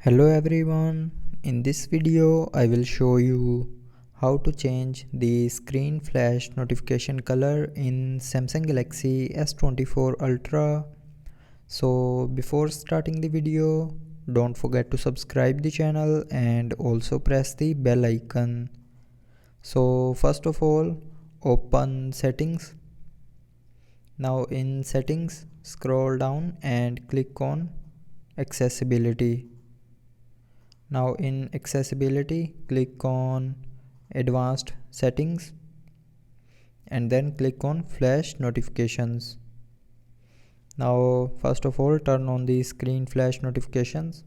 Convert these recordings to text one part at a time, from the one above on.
Hello everyone, in this video I will show you how to change the screen flash notification color in Samsung Galaxy S24 Ultra. So before starting the video, don't forget to subscribe the channel and also press the bell icon. So first of all, open settings. Now in settings, scroll down and click on accessibility. Now in accessibility, click on advanced settings and then click on flash notifications. Now first of all, turn on the screen flash notifications,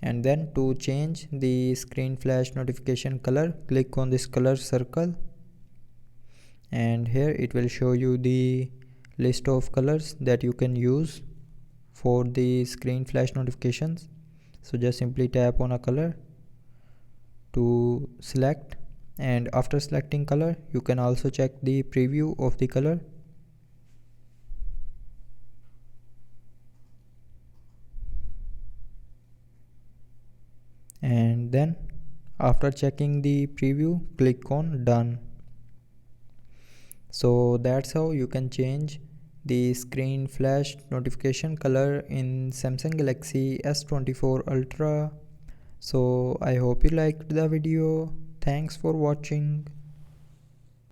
and then to change the screen flash notification color, click on this color circle, and here it will show you the list of colors that you can use for the screen flash notifications. So just simply tap on a color to select, and after selecting color you can also check the preview of the color. And then after checking the preview, click on done. So that's how you can change the screen flash notification color in Samsung Galaxy S24 Ultra. So I hope you liked the video. Thanks for watching.